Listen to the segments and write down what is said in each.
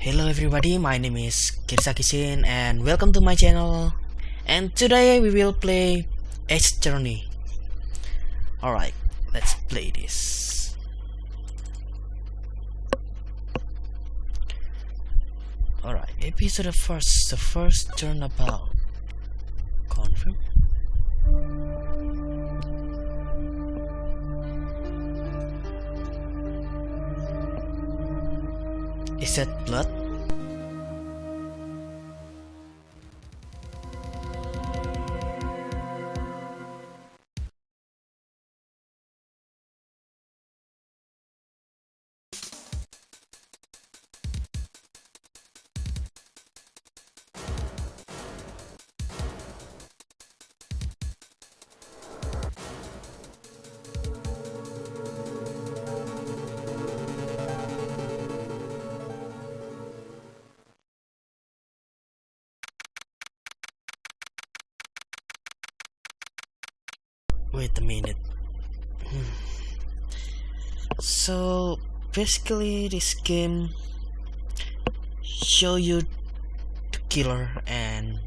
Hello everybody, my name is Kirsaki and welcome to my channel. And today we will play Edge Journey. Alright, let's play this. Alright, episode the first turnabout. Confirm. Is that blood? Wait a minute. So basically this game show you the killer and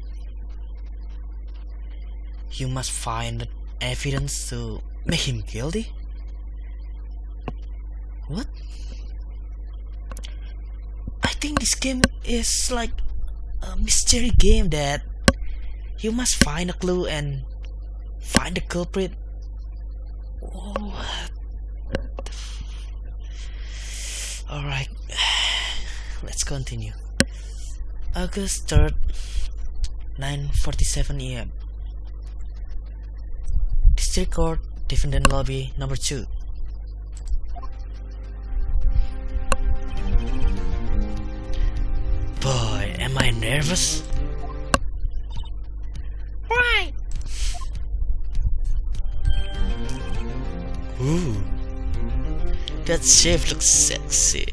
you must find the evidence to make him guilty? What? I think this game is like a mystery game that you must find a clue and find the culprit. Oh, what? Alright, let's continue. August 3rd, 9:47 AM. District Court, Defendant Lobby, number 2. Boy, am I nervous? Right. Ooh, that shave looks sexy.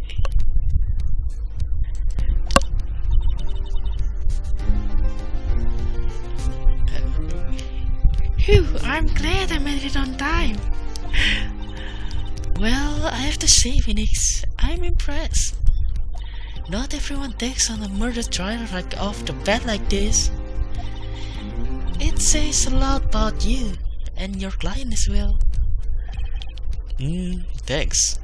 Phew, I'm glad I made it on time. Well, I have to say, Phoenix, I'm impressed. Not everyone takes on a murder trial right off the bat like this. It says a lot about you and your client as well. Thanks.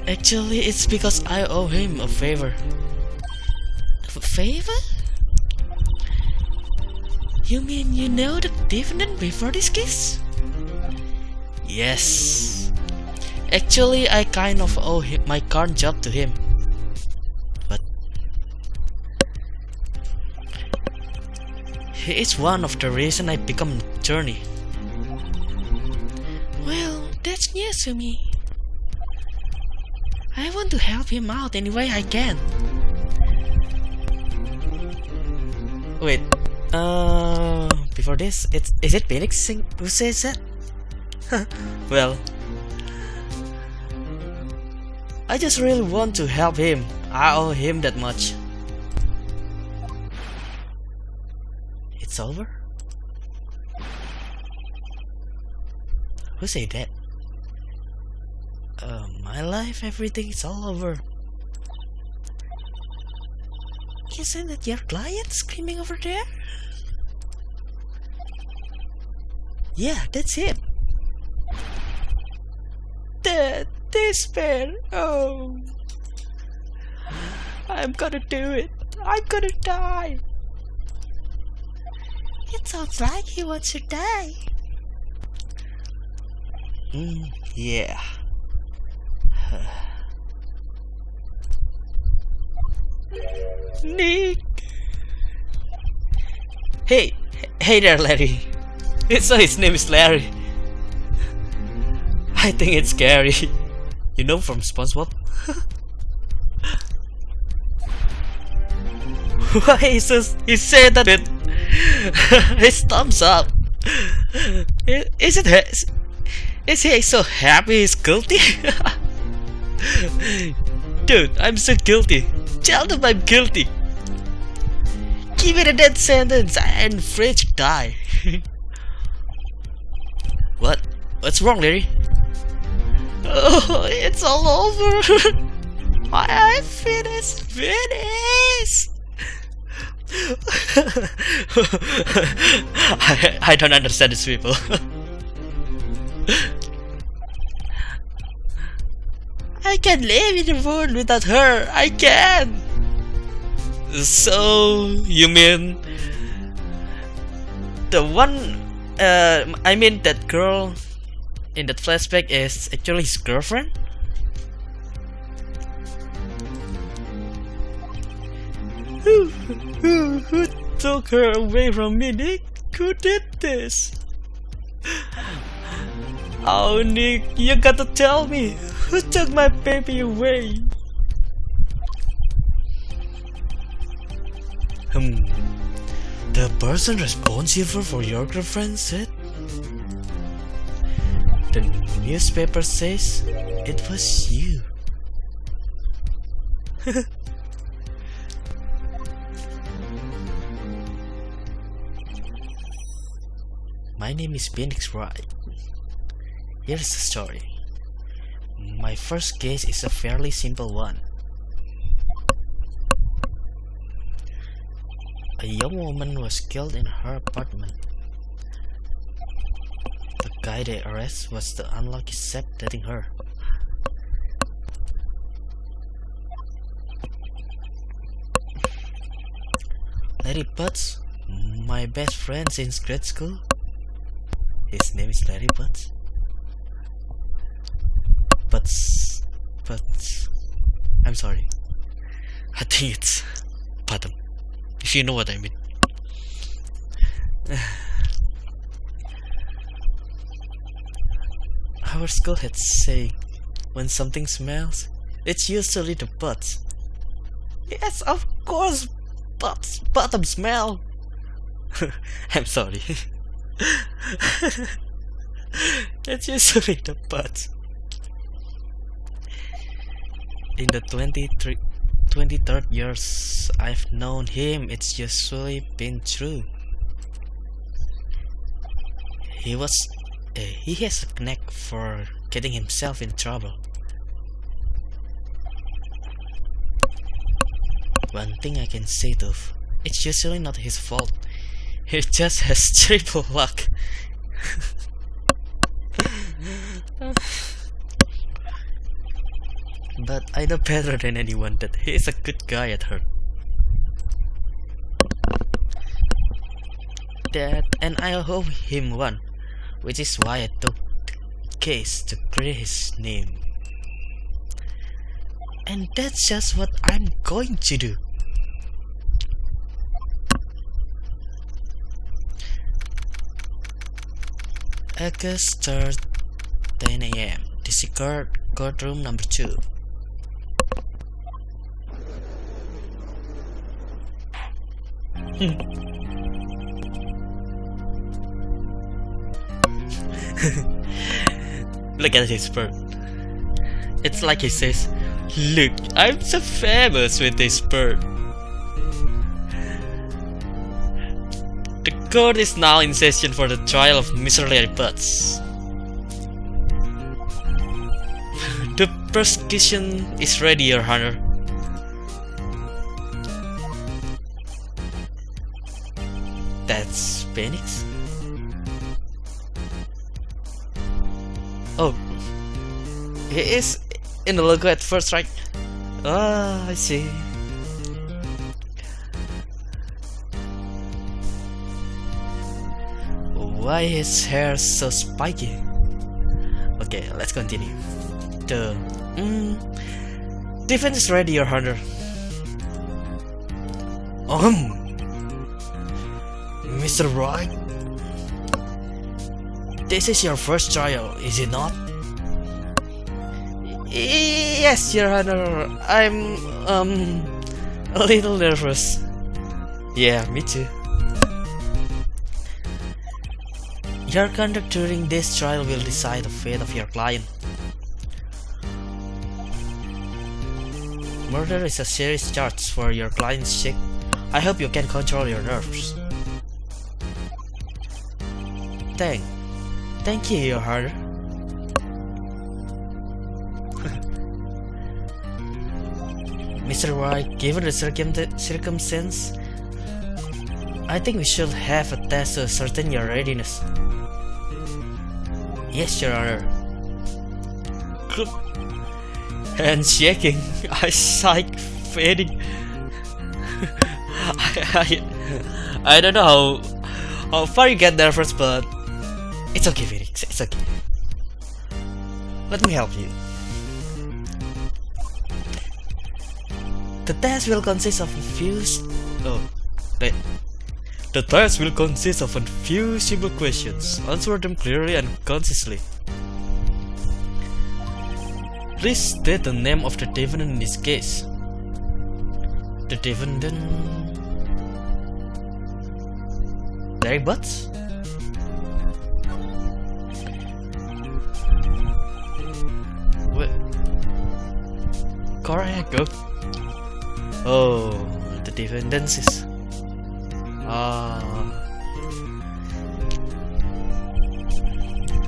Actually, it's because I owe him a favor. A favor? You mean you know the defendant before this case? Yes. Actually, I kind of owe him my current job to him. But he is one of the reasons I become an attorney. Well, that's news to me. I want to help him out any way I can. Wait, before this, is it Phoenix who says that? Well, I just really want to help him. I owe him that much. It's over? Who said that? My life, everything is all over. Isn't it your client screaming over there? Yeah, that's him. The despair. Oh, I'm gonna do it. I'm gonna die. It sounds like he wants to die. Yeah. Nick. Hey there, Larry. So his name is Larry. I think it's scary. You know, from SpongeBob. Why he said that with his thumbs up? Is he so happy he's guilty? Dude, I'm so guilty. Tell them I'm guilty. Give it a death sentence and afraid to die. What's wrong, Larry? Oh, it's all over. My I'm finished! Finished! I don't understand these people. I can't live in the world without her. I can't. So you mean the one? I mean that girl in that flashback is actually his girlfriend? Who took her away from me, Nick? Who did this? Oh, Nick, you gotta tell me. Who took my baby away? The person responsible for your girlfriend said the newspaper says it was you. My name is Phoenix Wright. Here's the story. My first case is a fairly simple one. A young woman was killed in her apartment. The guy they arrested was the unlucky sap dating her. Larry Butts, my best friend since grade school. His name is Larry Butts. But I'm sorry. I think it's bottom. If you know what I mean. Our school had saying, when something smells, it's usually the butts. Yes, of course, butts, bottom smell. I'm sorry. It's usually the butts. In the 23rd years I've known him, it's usually been true. He has a knack for getting himself in trouble. One thing I can say though, it's usually not his fault. He just has triple luck. But I know better than anyone that he is a good guy at heart. And I owe him one, which is why I took the case to clear his name. And that's just what I'm going to do. August 3rd, 10 AM. This is courtroom number 2. Look at this bird. It's like he says, "Look, I'm so famous with this bird." The court is now in session for the trial of Mr. Larry Butts. The prosecution is ready, Your Honor. That's Phoenix? Oh, he is in the logo at first, right? Ah, I see. Why his hair so spiky? Okay, let's continue. The defense is ready, Your Honor. Mr. Wright, this is your first trial, is it not? Yes, Your Honor. I'm a little nervous. Yeah, me too. Your conduct during this trial will decide the fate of your client. Murder is a serious charge for your client's sake. I hope you can control your nerves. Thank you, Your Honor. Mr. Wright, given the circumstance, I think we should have a test to ascertain your readiness. Yes, Your Honor. Hands shaking, eyesight fading. I don't know how far you get there first, but it's okay, Phoenix. It's okay. Let me help you. The test will consist of a few. The test will consist of a few simple questions. Answer them clearly and concisely. Please state the name of the defendant in this case. The defendant. Derek Butts? What? Correct. Oh, the defendant is.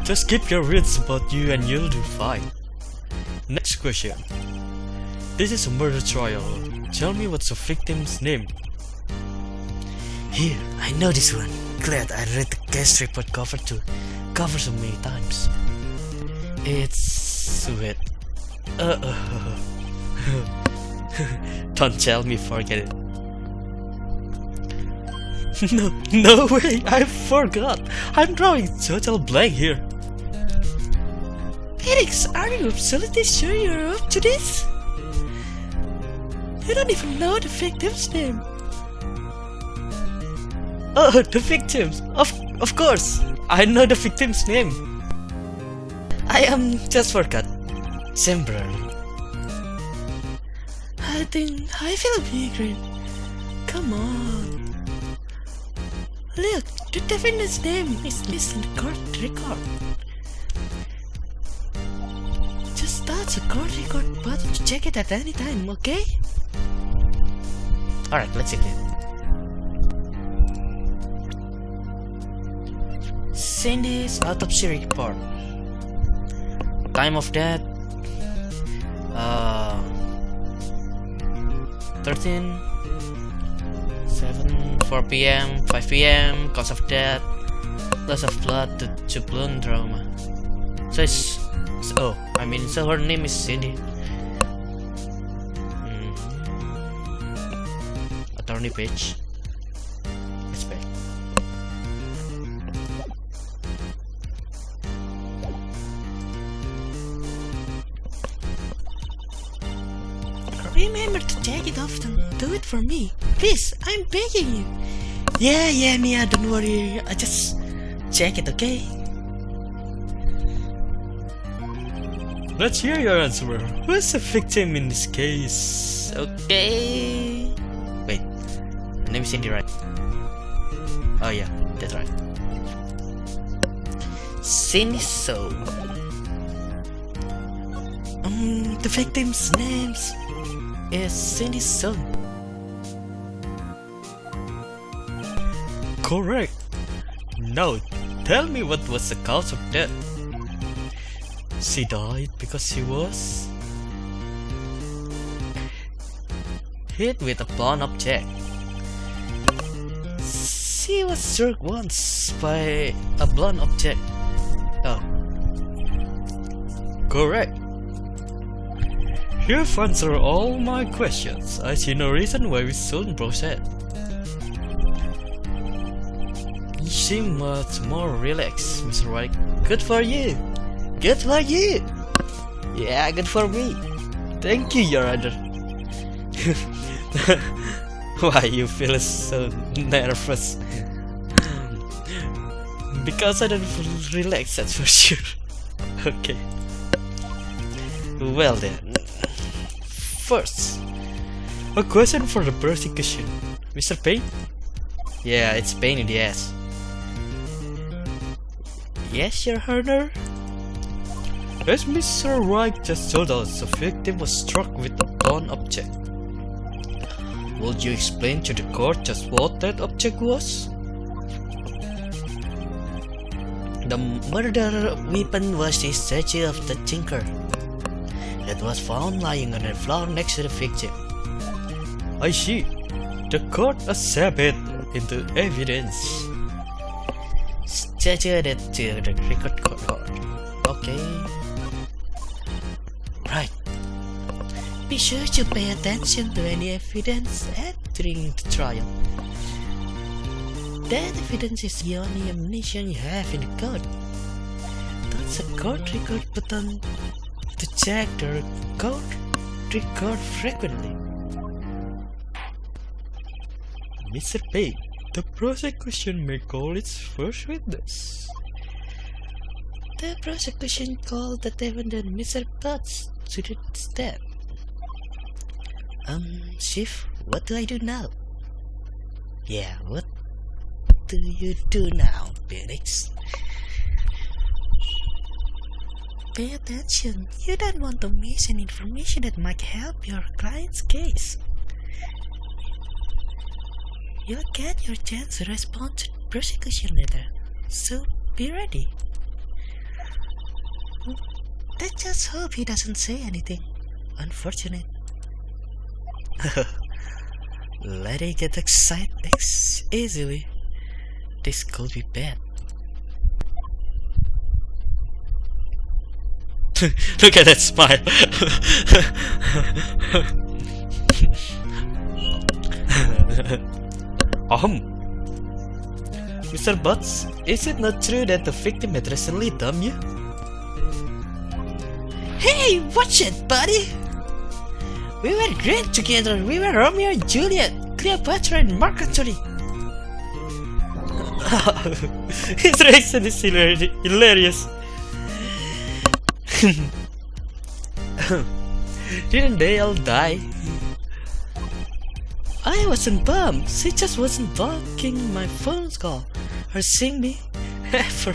Just keep your wits about you and you'll do fine. Next question. This is a murder trial. Tell me what's the victim's name? Here, I know this one. Glad I read the case report cover so many times. It's sweet. Don't tell me forget it. No way, I forgot. I'm drawing total blank here. Felix, are you absolutely sure you're up to this? You don't even know the victim's name. Oh, the victims. Of course, I know the victim's name. I just forgot. Temporarily. I think I feel migraine. Come on. Look, the defendant's name is listed in the court record. Just touch the court record button to check it at any time, okay? Alright, let's check it. Cindy's autopsy report. Time of death 13 7 4 p.m. 5 p.m. Cause of death loss of blood to blood trauma. So her name is Cindy. Attorney page. It's back. Remember to check it often. Do it for me. Please, I'm begging you. Yeah, Mia, don't worry. I just check it, okay? Let's hear your answer. Who's the victim in this case? Okay. Wait. Her name is Cindy, right? Oh yeah, that's right. Cindy So. The victim's names is Cindy So. Correct. Now, tell me what was the cause of death. She died because she was hit with a blunt object. She was struck once by a blunt object. Oh. Correct. You've answered all my questions. I see no reason why we shouldn't proceed. You seem much more relaxed, Mr. Wright. Good for you. Good for you. Yeah, good for me. Thank you, Your Honor. Why you feel so nervous? Because I don't feel relaxed, that's for sure. Okay. Well then. First, a question for the prosecution. Mr. Payne? Yeah, it's Payne in the ass. Yes, Your Honor? As Mr. Wright just told us, the victim was struck with a blunt object. Would you explain to the court just what that object was? The murder weapon was the statue of the Tinker. It was found lying on the floor next to the victim. I see. The court accepts it into evidence. Stated it to the record court. Okay. Right. Be sure to pay attention to any evidence during the trial. That evidence is the only ammunition you have in the court. That's a court record button to check the court record frequently. Mr. Payne, the prosecution may call its first witness. The prosecution called the defendant Mr. Potts to the stand. Chief, what do I do now? Yeah, what do you do now, Phoenix? Pay attention. You don't want to miss any information that might help your client's case. You'll get your chance to respond to the prosecution letter, so be ready. Let's just hope he doesn't say anything unfortunate. Let it get excited easily. This could be bad. Look at that smile. Mr. Butts, is it not true that the victim had recently dumped you? Hey, watch it, buddy! We were great together. We were Romeo and Juliet, Cleopatra and Mark Antony. His reaction is hilarious. Didn't they all die? I wasn't bummed. She just wasn't blocking my phone call or seeing me ever.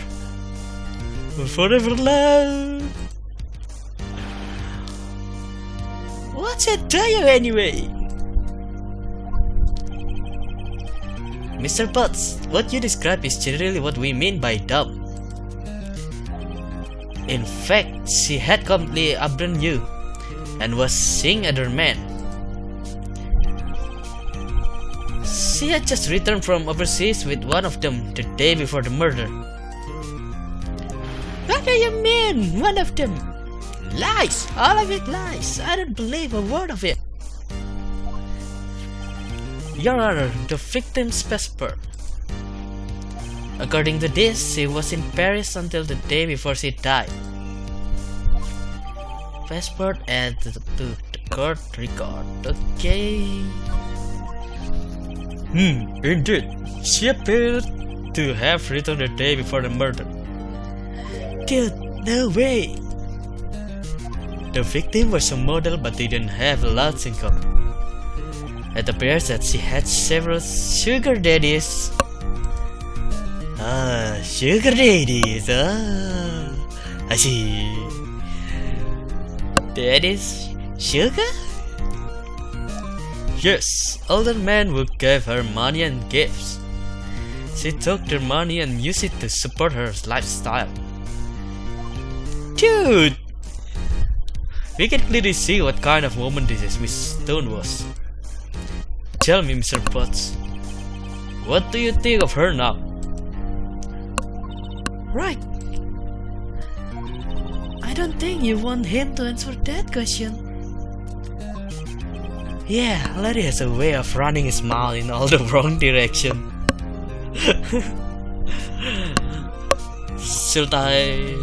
Forever love. What's it to you anyway? Mr. Potts, what you describe is generally what we mean by dumb. In fact, she had completely abandoned you and was seeing other men. She had just returned from overseas with one of them the day before the murder. What do you mean, one of them? Lies! All of it lies! I don't believe a word of it! Your Honor, the victim's passport. According to this, she was in Paris until the day before she died. Passport added to the court record. Okay. Indeed. She appeared to have returned the day before the murder. Dude, no way! The victim was a model but didn't have a lot in income. It appears that she had several sugar daddies. Sugar daddies, I see. Daddies? Sugar? Yes, older men who gave her money and gifts. She took their money and used it to support her lifestyle. Dude! We can clearly see what kind of woman this is Miss Stone was. Tell me, Mr. Potts, what do you think of her now? Right. I don't think you want him to answer that question. Yeah, Larry has a way of running his mouth in all the wrong direction. Should I...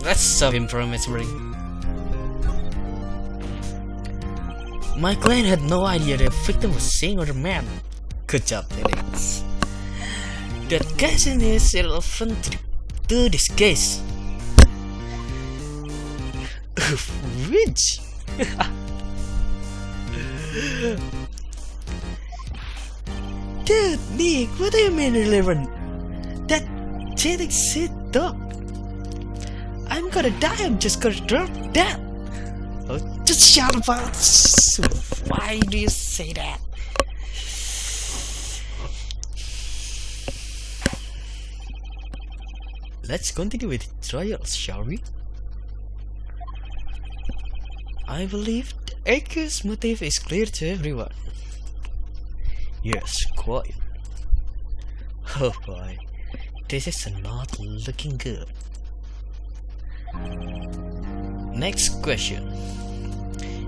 let's stop him from whispering. My client had no idea the victim was seeing other man. Good job, Felix. That question is irrelevant to this case. Which? Dude, Nick, what do you mean irrelevant? That cheating shit dog. I'm gonna die, I'm just gonna drop that. Oh, just shut up. Why do you say that? Let's continue with the trial, shall we? I believe the accused motive is clear to everyone. Yes, quite. Oh boy, this is not looking good. Next question.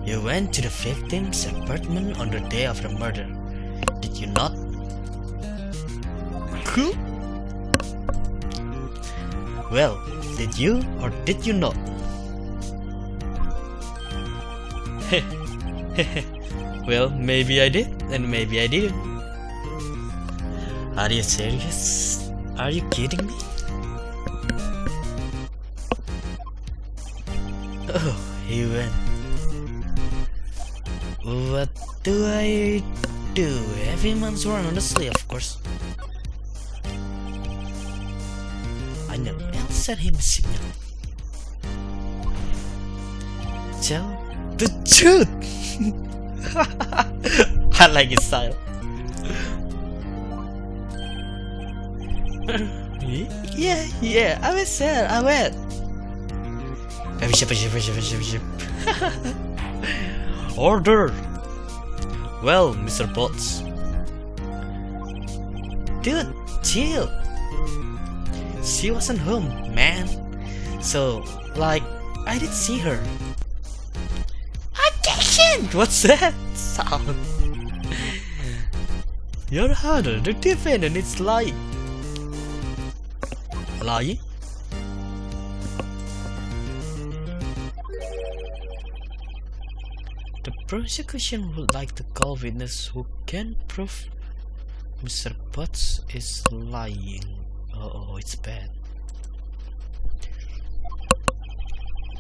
You went to the victim's apartment on the day of the murder, did you not? Cool. Well, did you or did you not? Well, maybe I did and maybe I didn't. Are you serious? Are you kidding me? Oh, he went. What do I do? Heavy man's run honestly, of course. I know, I'll send him a signal. Tell the truth! I like his style. Yeah, I was there, I went. Order! Well, Mr. Potts. Dude, chill. She wasn't home, man. So, like, I did see her. Objection! What's that sound? Your Honor, the defendant is lying. Lying? The prosecution would like to call witness who can prove Mr. Potts is lying. Oh, it's bad.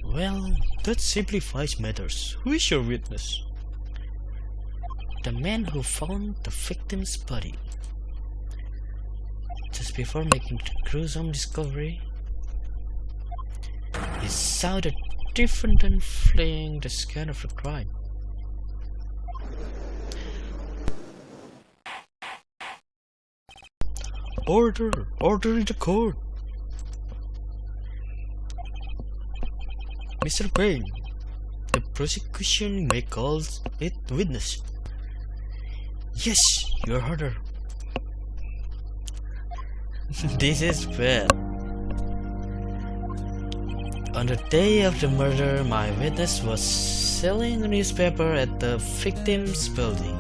Well, that simplifies matters. Who is your witness? The man who found the victim's body. Just before making the gruesome discovery, he saw the defendant fleeing the scene of the crime. Order in the court. Mr. Payne, the prosecution may call it witness. Yes, Your Honor. This is bad. On the day of the murder, my witness was selling a newspaper at the victim's building.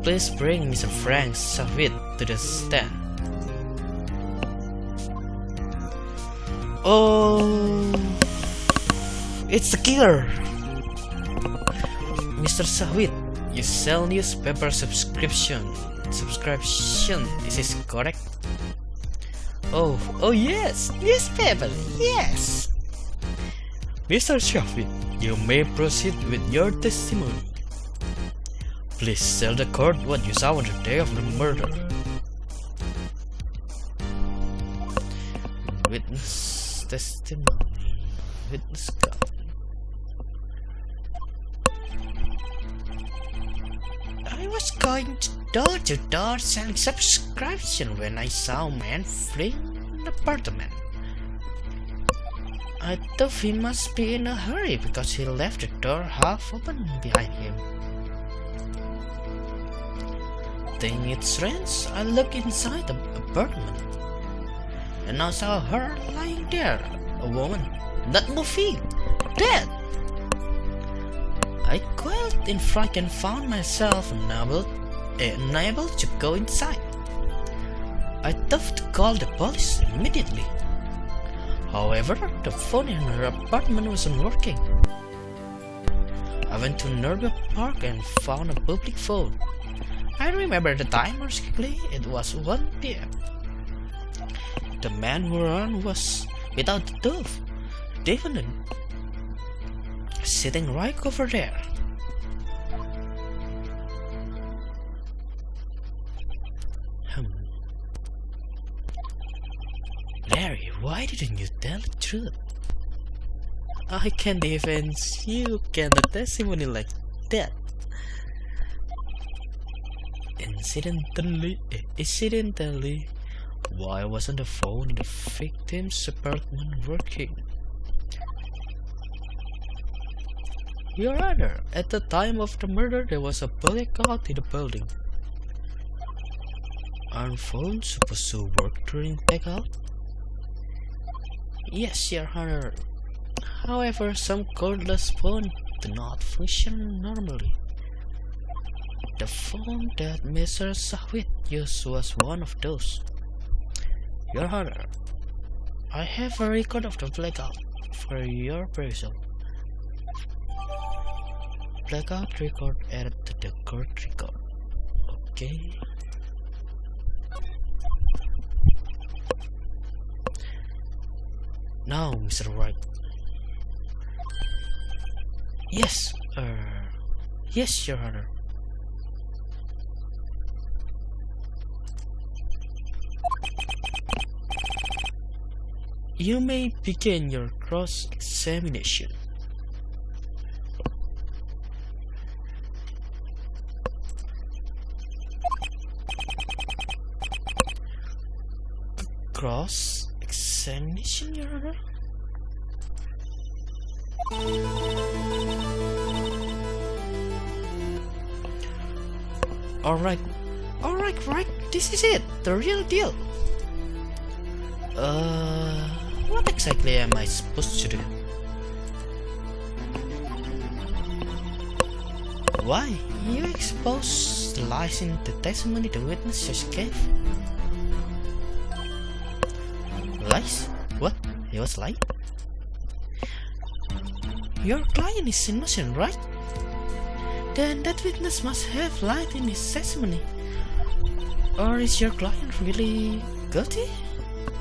Please bring Mr. Frank Savit to the stand. Oh, it's the killer! Mr. Savit, you sell newspaper subscription, is this correct? Oh yes, newspaper, yes! Mr. Savit, you may proceed with your testimony. Please tell the court what you saw on the day of the murder. Witness testimony. Witness card. I was going door to door selling subscription when I saw a man fleeing an apartment. I thought he must be in a hurry because he left the door half open behind him. Thinking it's strange, I looked inside the apartment and I saw her lying there, a woman, not moving, dead. I quailed in fright and found myself unable to go inside. I thought to call the police immediately. However, the phone in her apartment wasn't working. I went to Nerva Park and found a public phone. I remember the time perfectly, it was 1 PM. The man who ran was without the dove, defendant, sitting right over there. Larry, why didn't you tell the truth? I can't even you can the testimony like that. Incidentally, why wasn't the phone in the victim's apartment working? Your Honor, at the time of the murder there was a blackout in the building. Aren't phones supposed to work during blackout? Yes, Your Honor. However, some cordless phones do not function normally. The phone that Mr. Wright used was one of those. Your Honor, I have a record of the blackout for your perusal. Blackout record added to the court record. Okay. Now, Mr. Wright. Yes, yes, Your Honor. You may begin your cross-examination. Cross-examination, Your Honor? Alright, right, this is it, the real deal. What exactly am I supposed to do? Why? You exposed the lies in the testimony the witness just gave. Lies? What? He was lying? Your client is innocent, right? Then that witness must have lied in his testimony. Or is your client really guilty?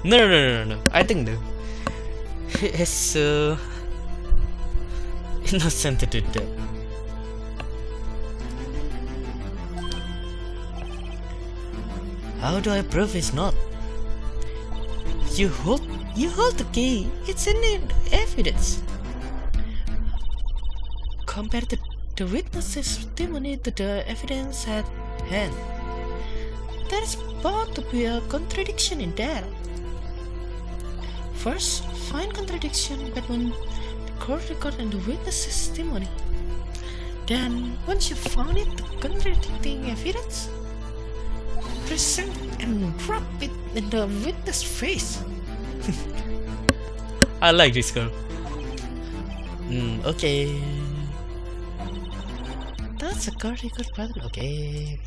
No. I think no. He is so innocent to do that. How do I prove he's not? You hold the key. It's in evidence. Compare the witness's testimony to the evidence at hand. There is bound to be a contradiction in there. First, find contradiction between the court record and the witness's testimony. Then, once you found it, the contradicting evidence, present and drop it in the witness' face. I like this girl. Okay. That's a court record pattern. Okay.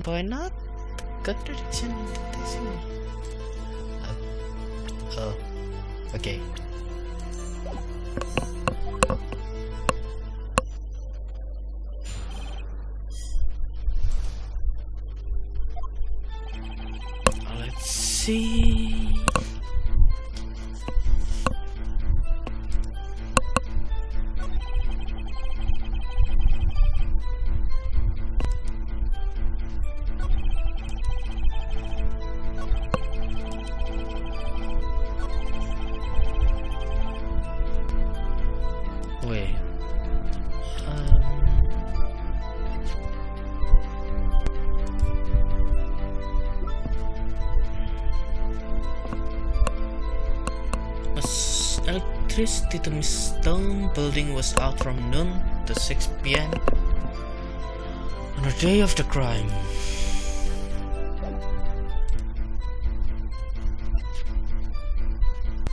Why not? Contradiction in the testimony. Oh, okay. Let's see. Wait. Electricity to Miss Stone building was out from noon to 6 p.m. on the day of the crime.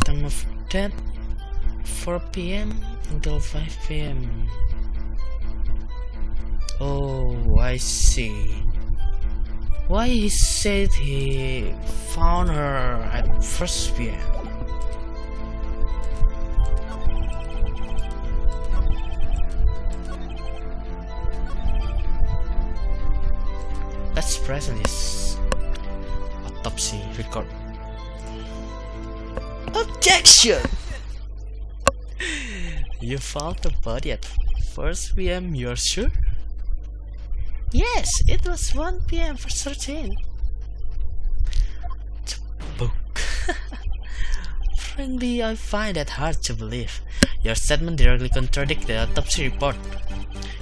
Time of death 4 p.m. until 5 p.m. Oh, I see. Why he said he found her at 1 p.m. Let's present his autopsy record. Objection! You found the body at 1 p.m. You're sure? Yes, it was 1 p.m. for certain. Book. Frankly, I find that hard to believe. Your statement directly contradicts the autopsy report.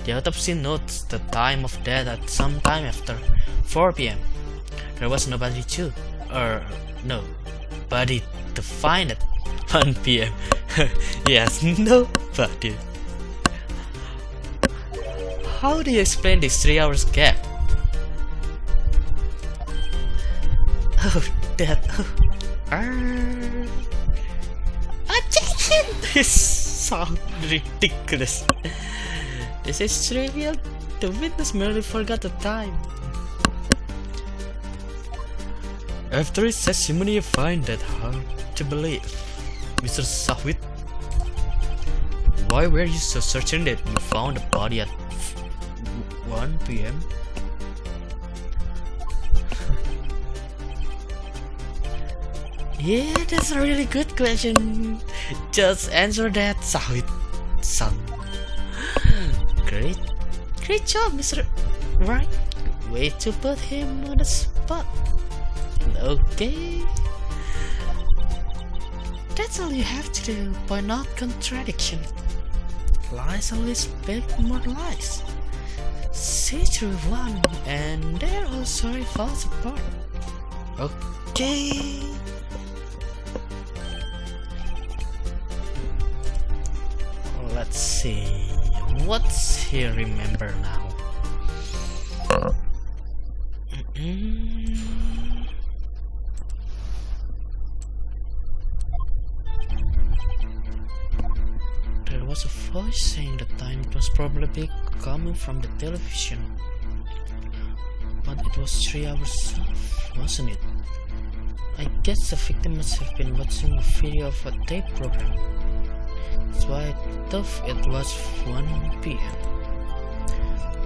The autopsy notes the time of death at some time after 4 p.m. There was nobody to to find at 1 p.m. Yes, nobody. how do you explain this 3 hours gap? Oh, that. Objection! This sounds ridiculous. This is trivial. The witness merely forgot the time. After his testimony, you find that hard to believe. Mr. Sahwit, why were you so certain that you found the body at 1 p.m.? Yeah, that's a really good question. Just answer that, Sahwit. Son. Great job, Mr. Wright. Way to put him on the spot. Okay. That's all you have to do. Point out contradiction. Lies always beg more lies. See through one, and their whole story falls apart. Okay. Let's see. What's he remember now? There was a voice saying the time. It was probably coming from the television. But it was 3 hours off, wasn't it? I guess the victim must have been watching a video of a tape program. That's why I thought it was 1 p.m.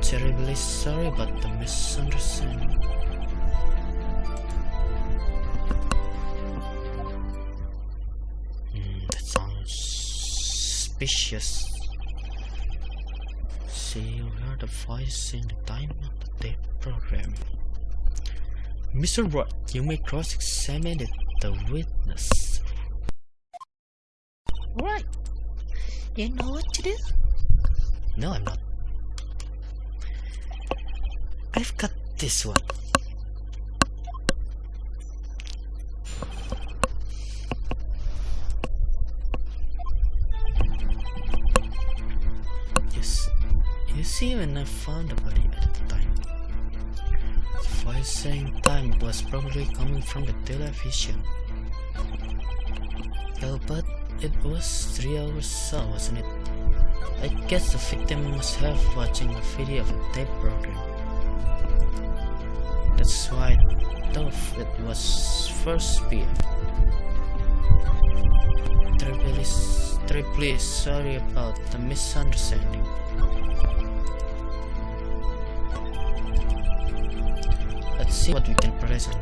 Terribly sorry about the misunderstanding. That sounds suspicious. See, you heard the voice in the time of the tape program. Mr. Wright, you may cross-examine the witness. Right. You know what to do? No, I'm not. I've got this one. Yes. You see, when I found the body at the time, the voice saying time was probably coming from the television. Well, but it was 3 hours so, wasn't it? I guess the victim must have watching a video of a tape program. That's why I thought it was 1 p.m. Terribly sorry about the misunderstanding. Let's see what we can present.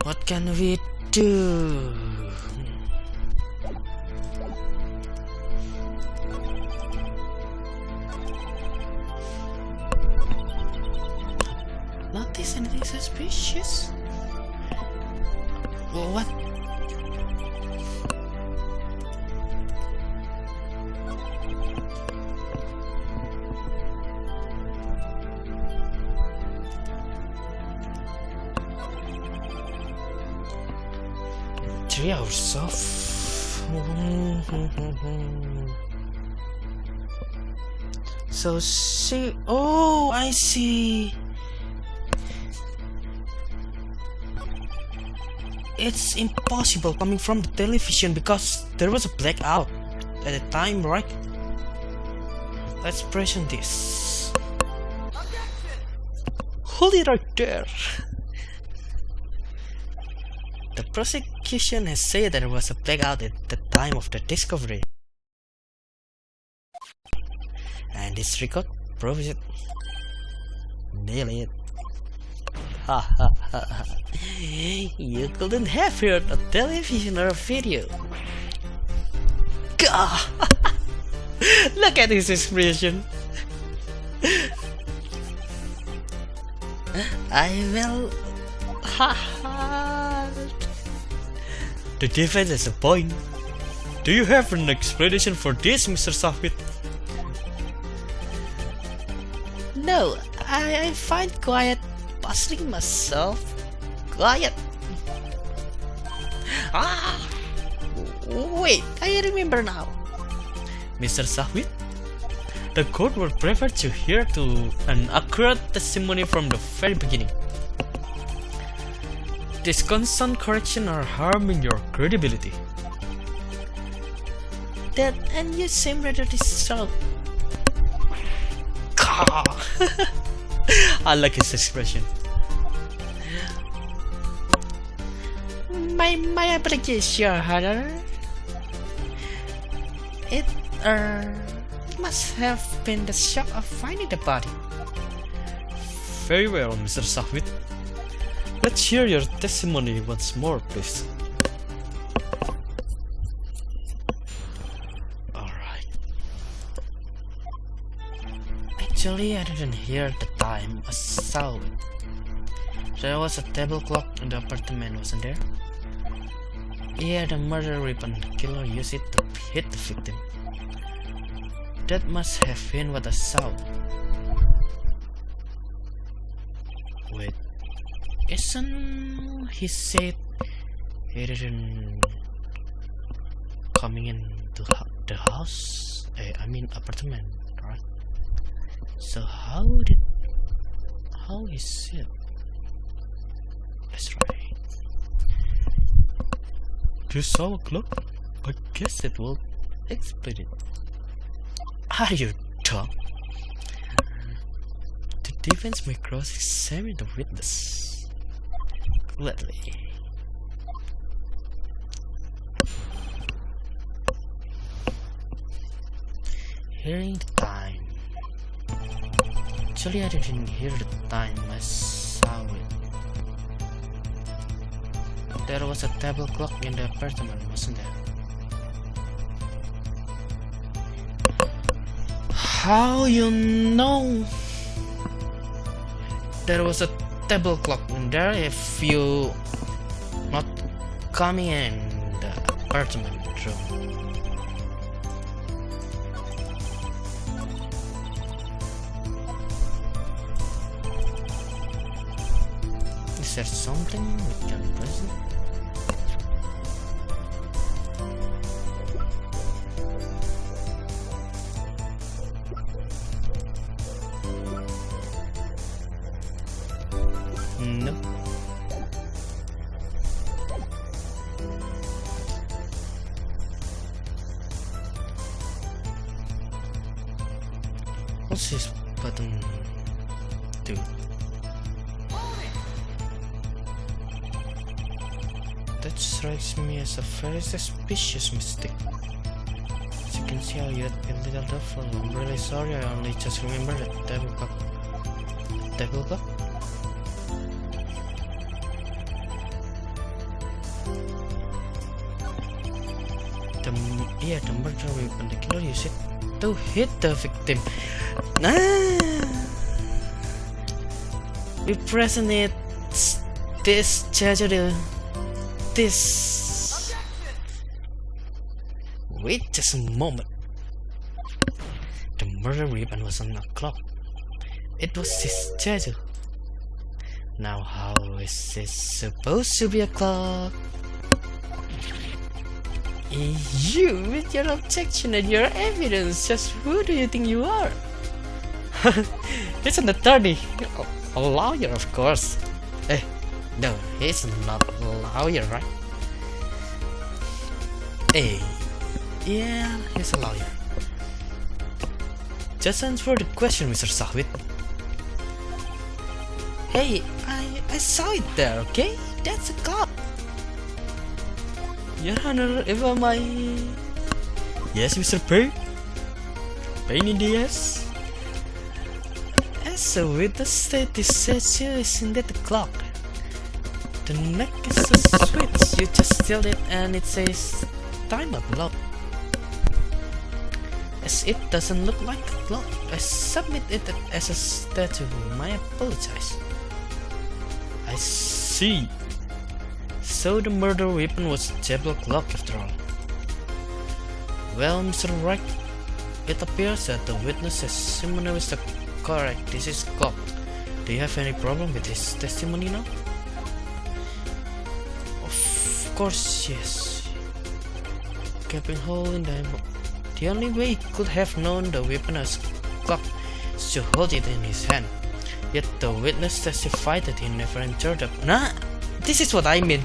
What can we do? Notice anything suspicious? What? Three hours off. So she. Oh, I see. It's impossible coming from the television because there was a blackout at the time, right? Let's present this. Hold it right there. The prosecution has said that there was a blackout at the time of the discovery. And this record proves it. Nail it. Ha ha ha ha. You couldn't have heard a television or a video. Gah! Look at his expression. I will. Ha ha. The defense has a point. Do you have an explanation for this, Mr. Safit? No, I find quiet puzzling myself. Quiet. Ah! Wait, I remember now. Mr. Sahwit, the court would prefer to hear to an accurate testimony from the very beginning. This constant correction are harming your credibility. That and you seem rather distraught. I like his expression. My apologies, Your Honor. It must have been the shock of finding the body. Very well, Mr. Sahwit. Let's hear your testimony once more, please. Alright. Actually, I didn't hear the time. I saw it. There was a table clock in the apartment, wasn't there? Yeah, the murder weapon. The killer used it to hit the victim. That must have been what I saw. Wait, isn't he said he didn't coming into the house? I mean apartment, right? So how is it? That's right. You saw a clock? I guess it will explain it. Are you dumb? The defense may cross-examine the witness. Gladly. Hearing the time. Actually, I didn't hear the time. I saw it. There was a table clock in the apartment, wasn't there? How you know there was a table clock in there if you not coming in the apartment room? Is there something we can present? No. What's this button do? That strikes me as a very suspicious mistake. As you can see, how you had been little doubtful. I'm really sorry, I only just remembered that table clock. Table clock? The murder weapon the killer used it to hit the victim. We present it. This tragedy. This. Wait just a moment. The murder weapon was on a clock. It was his statue. Now how is it supposed to be a clock? You, with your objection and your evidence, just who do you think you are? He's an attorney, a lawyer, of course. No, he's not a lawyer, right? Yeah, he's a lawyer. Just answer the question, Mr. Sahwit. Hey, I saw it there, okay? That's a clock. Your Honor, if I may... Yes, Mr. Payne? Payne in the ass? As a witness state, this statue is indeed the clock. The neck is a switch, you just tilt it and it says time up lock. As it doesn't look like a clock, I submit it as a statue. I apologize. I see. So the murder weapon was a table clock after all. Well, Mr. Wright, it appears that the witness is similar with the correct. This is clock. Do you have any problem with this testimony now? Of course, yes. Captain Hole in the... The only way he could have known the weapon as clock is to hold it in his hand. Yet the witness testified that he never entered the... Nah! This is what I mean!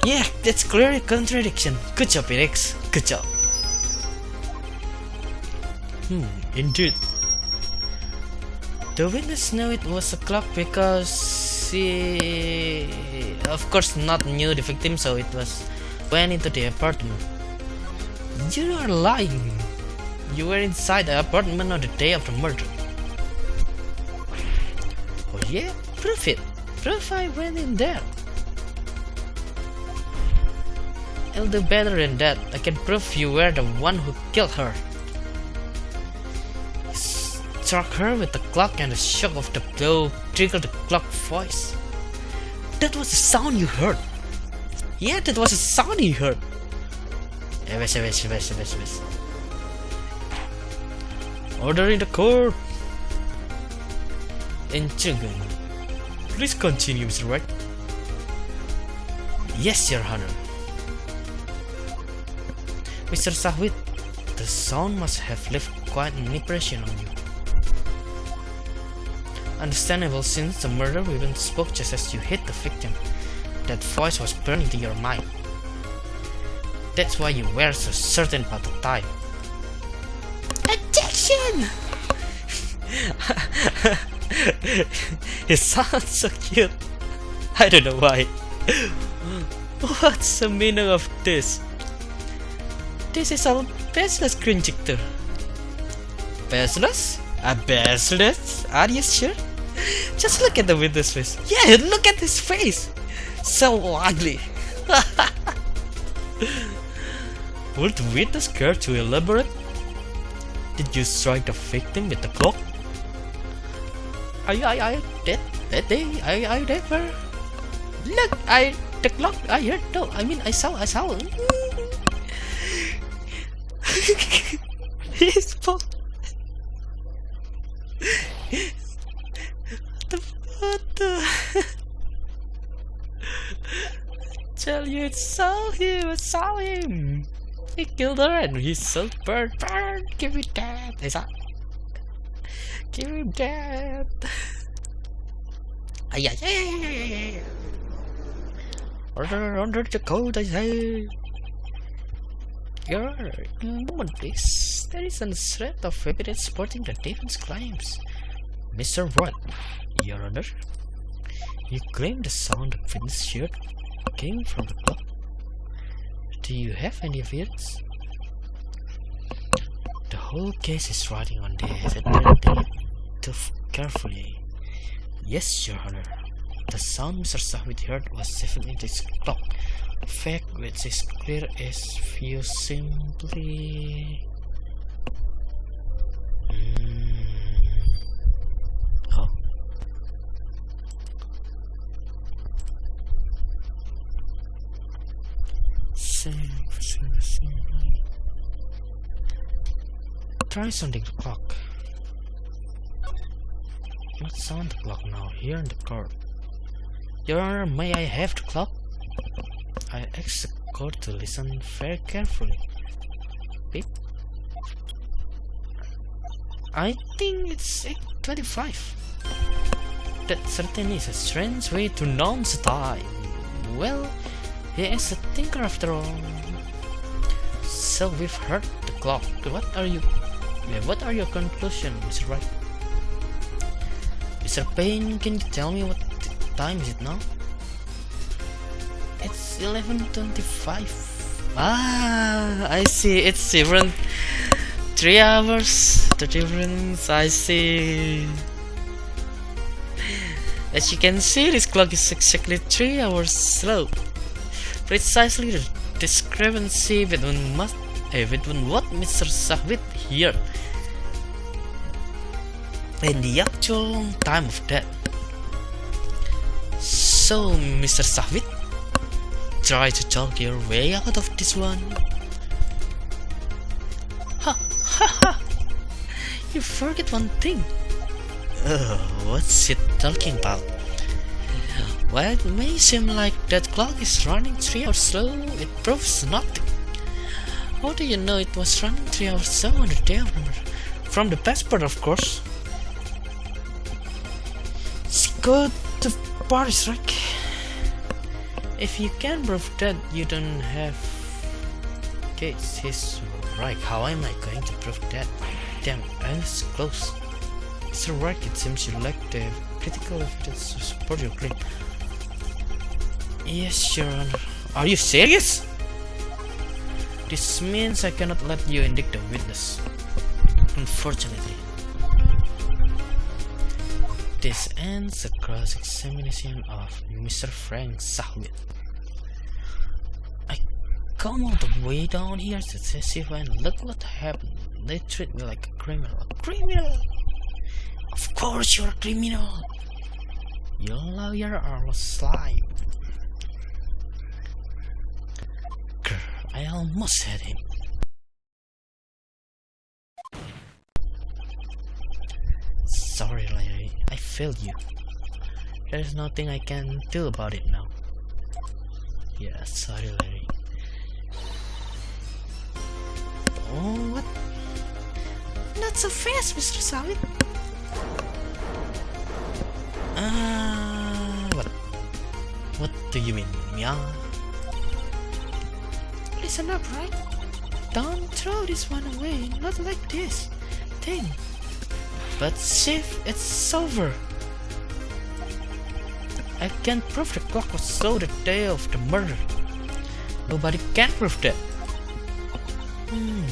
Yeah, that's clearly a contradiction. Good job, Phoenix. Good job. Indeed. The witness knew it was a clock because he... Of course not knew the victim, so it went into the apartment. You are lying. You were inside the apartment on the day of the murder. Oh yeah? Prove it. Prove I went in there. I'll do better than that. I can prove you were the one who killed her. He struck her with the clock and the shock of the blow triggered the clock voice. That was the sound you heard. Yeah, that was the sound you heard. Order in the court. Intriguing. Please continue, Mr. Wright. Yes, Your Honor. Mr. Sahwit, the sound must have left quite an impression on you. Understandable, since the murder weapon spoke just as you hit the victim. That voice was burned into your mind. That's why you were so certain about the time. Objection! It sounds so cute. I don't know why. What's the meaning of this? This is all baseless conjecture. Baseless? Baseless? Are you sure? Just look at the witness face. Yeah, look at his face. So ugly. Would the witness care to elaborate? Did you strike the victim with the clock? I did. I never. Look, the clock. I heard. No, I mean I saw. His fault. What the? Tell you, it's saw him. He killed her and he's so burn. Give me that. Give him that. Order under the code, I say. Your Honor, in a moment please. There is a thread of evidence supporting the defense claims. Mr. Wright, Your Honor, you claim the sound of witness heard came from the clock. Do you have any evidence? The whole case is riding on this. Carefully. Yes, Your Honor. The sound Mr. Sahwit heard was definitely this clock. Fact which is clear if you simply... Oh. Try sounding the clock. Not sound the clock now, here in the court. Your Honor, may I have the clock? I ask the court to listen very carefully. Beep. I think it's 8:25. That certainly is a strange way to announce the time. Well, he is a thinker after all. So we've heard the clock. What are your conclusions, Mr. Wright? Mr. Payne, can you tell me what time is it now? It's 11:25. Ah, I see. It's different. 3 hours. The difference. I see. As you can see, this clock is exactly 3 hours slow. Precisely the discrepancy between what Mr. Sahwit heard and the actual time of death. So, Mr. Sahwit, try to talk your way out of this one. Ha ha ha! you forget one thing. What's it talking about? While it may seem like that clock is running 3 hours slow, it proves nothing. How do you know it was running 3 hours slow on the day of the murder? From the passport, of course. Let's go to Paris, right? If you can prove that you don't have case, he's right. How am I going to prove that? Damn, I was close. Mr. Wright, it seems you lack the critical evidence to support your claim. Yes, Your Honor. Are you serious? This means I cannot let you indict the witness. Unfortunately. This ends the cross-examination of Mr. Frank Sahwit. I come all the way down here to testify, and look what happened. They treat me like a criminal. A criminal? Of course you're a criminal. Your lawyer are a slime. Grr, I almost had him. Sorry, Larry, I failed you. There's nothing I can do about it now. Yeah, sorry, Larry. Oh, what? Not so fast, Mr. Sahwit. What do you mean, yeah? Listen up, right? Don't throw this one away, not like this. Thing. But Chief, it's over. I can't prove the clock was slow the day of the murder. Nobody can prove that.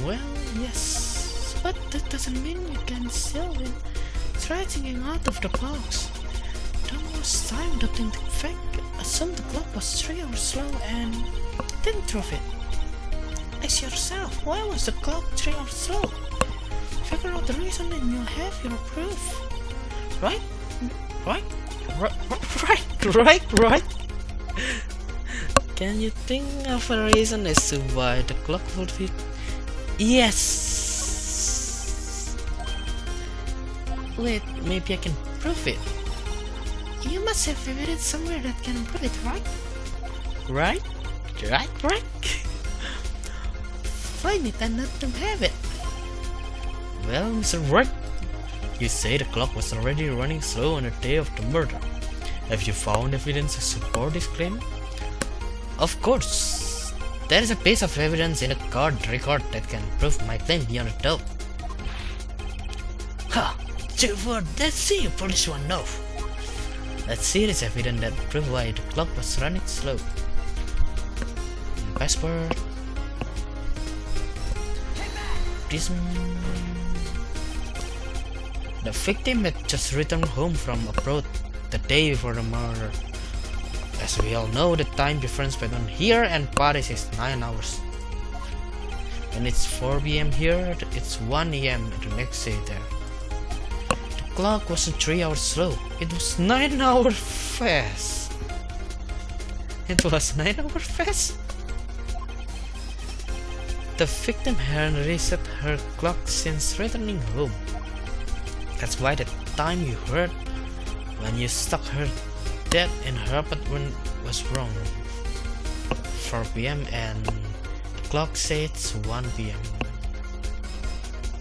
Well, yes. But that doesn't mean you can still win. Try thinking out of the box. Don't waste time adopting the fact. Assume the clock was 3 hours slow and didn't prove it. Ask yourself, why was the clock 3 hours slow? Figure out the reason and you'll have your proof. Right? Right? Right? Can you think of a reason as to why the clock would be? Yes! Wait, maybe I can prove it. You must have evidence somewhere that can prove it, right? Right? Find it and let them have it. Well, Mr. Wright, you say the clock was already running slow on the day of the murder. Have you found evidence to support this claim? Of course. There is a piece of evidence in a court record that can prove my claim beyond a doubt. Ha! Let's see you polish one now. Let's see this evidence that proves why the clock was running slow. Passport. Prism. The victim had just returned home from abroad the day before the murder. As we all know, the time difference between here and Paris is 9 hours. When it's 4 PM here, it's 1 AM the next day there. The clock wasn't 3 hours slow, it was 9 hours fast. It was 9 hours fast? The victim hadn't reset her clock since returning home. That's why the time you heard when you stuck her dead in her apartment was wrong. 4 PM and the clock says 1 PM.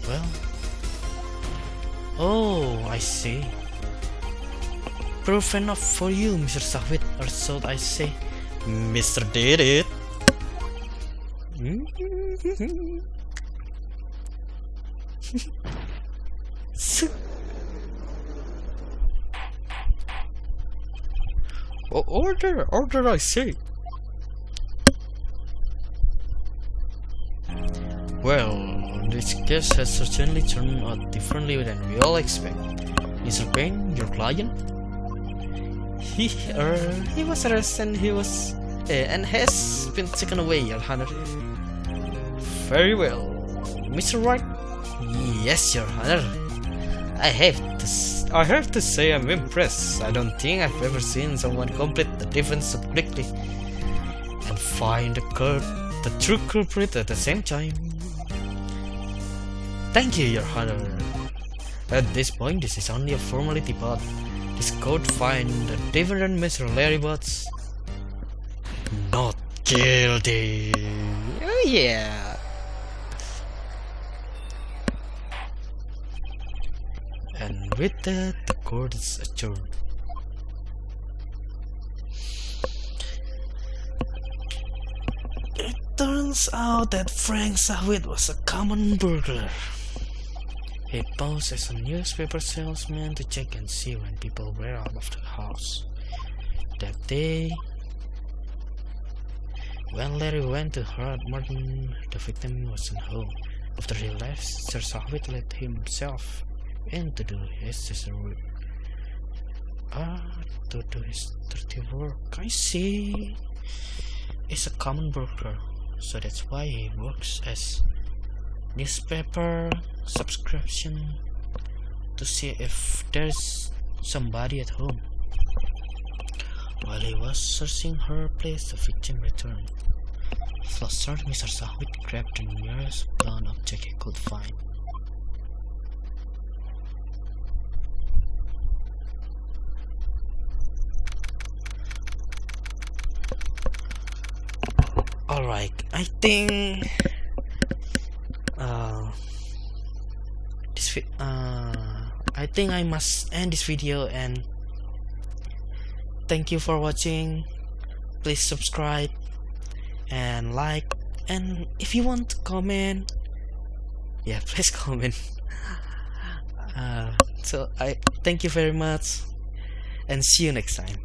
Well, oh, I see. Proof enough for you, Mr. Sahwit, or so I say. Mr. Did it. Order, I say. Well, this case has certainly turned out differently than we all expect. Mr. Payne, your client? He was arrested and has been taken away, Your Honor. Very well. Mr. Wright? Yes, Your Honor. I have to say I'm impressed. I don't think I've ever seen someone complete the defense so quickly and find the true culprit at the same time. Thank you, Your Honor. At this point, this is only a formality, but this court find the Reverend Mr. Larry Butts not guilty. Oh yeah. And with that, the court is adjourned. It turns out that Frank Sawit was a common burglar. He posed as a newspaper salesman to check and see when people were out of the house. That day, when Larry went to Hard Martin, the victim wasn't home. After he left, Sir Sawit let himself in to do his sister's work. To do his dirty work. I see. He's a common burglar, so that's why he works as newspaper subscription to see if there's somebody at home. While he was searching her place, the victim returned. Flustered, Mr. Sawit grabbed the nearest blunt object he could find. Alright, I think I must end this video, and thank you for watching. Please subscribe and like, and if you want to comment, yeah, please comment. So I thank you very much, and see you next time.